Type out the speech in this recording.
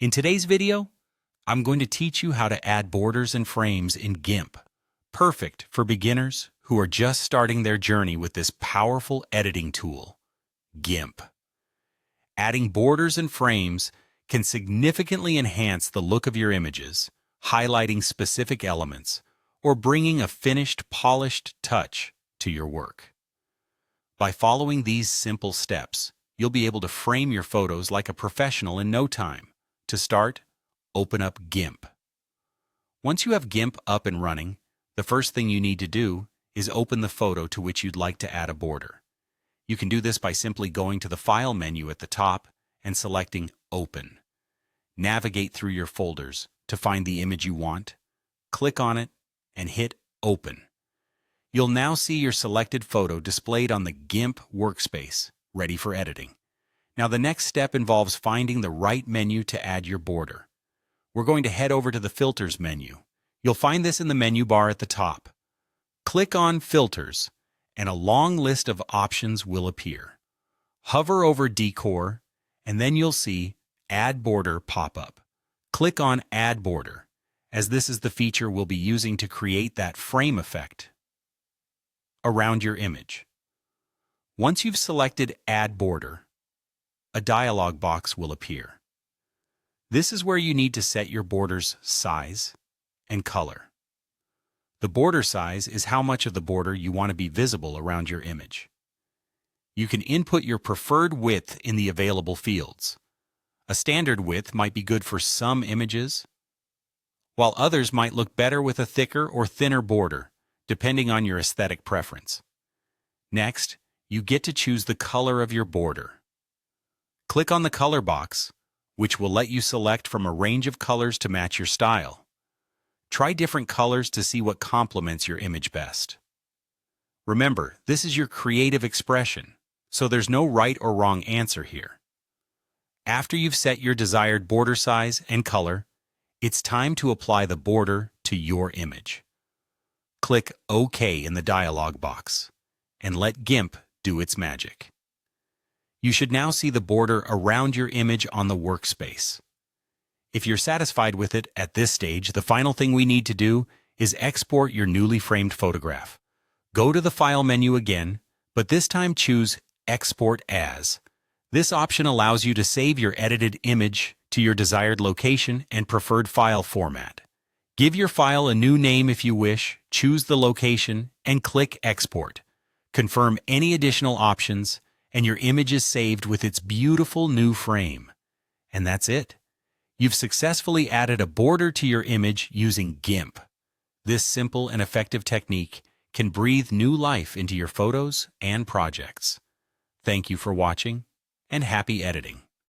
In today's video, I'm going to teach you how to add borders and frames in GIMP. Perfect for beginners who are just starting their journey with this powerful editing tool, GIMP. Adding borders and frames can significantly enhance the look of your images, highlighting specific elements, or bringing a finished, polished touch to your work. By following these simple steps, you'll be able to frame your photos like a professional in no time. To start, open up GIMP. Once you have GIMP up and running, the first thing you need to do is open the photo to which you'd like to add a border. You can do this by simply going to the File menu at the top and selecting Open. Navigate through your folders to find the image you want, click on it, and hit Open. You'll now see your selected photo displayed on the GIMP workspace, ready for editing. Now the next step involves finding the right menu to add your border. We're going to head over to the Filters menu. You'll find this in the menu bar at the top. Click on Filters, and a long list of options will appear. Hover over Decor, and then you'll see Add Border pop up. Click on Add Border, as this is the feature we'll be using to create that frame effect around your image. Once you've selected Add Border, a dialog box will appear. This is where you need to set your border's size and color. The border size is how much of the border you want to be visible around your image. You can input your preferred width in the available fields. A standard width might be good for some images, while others might look better with a thicker or thinner border, depending on your aesthetic preference. Next, you get to choose the color of your border. Click on the color box, which will let you select from a range of colors to match your style. Try different colors to see what complements your image best. Remember, this is your creative expression, so there's no right or wrong answer here. After you've set your desired border size and color, it's time to apply the border to your image. Click OK in the dialog box, and let GIMP do its magic. You should now see the border around your image on the workspace. If you're satisfied with it at this stage, the final thing we need to do is export your newly framed photograph. Go to the File menu again, but this time choose Export As. This option allows you to save your edited image to your desired location and preferred file format. Give your file a new name if you wish, choose the location, and click Export. Confirm any additional options, and your image is saved with its beautiful new frame. And that's it. You've successfully added a border to your image using GIMP. This simple and effective technique can breathe new life into your photos and projects. Thank you for watching, and happy editing.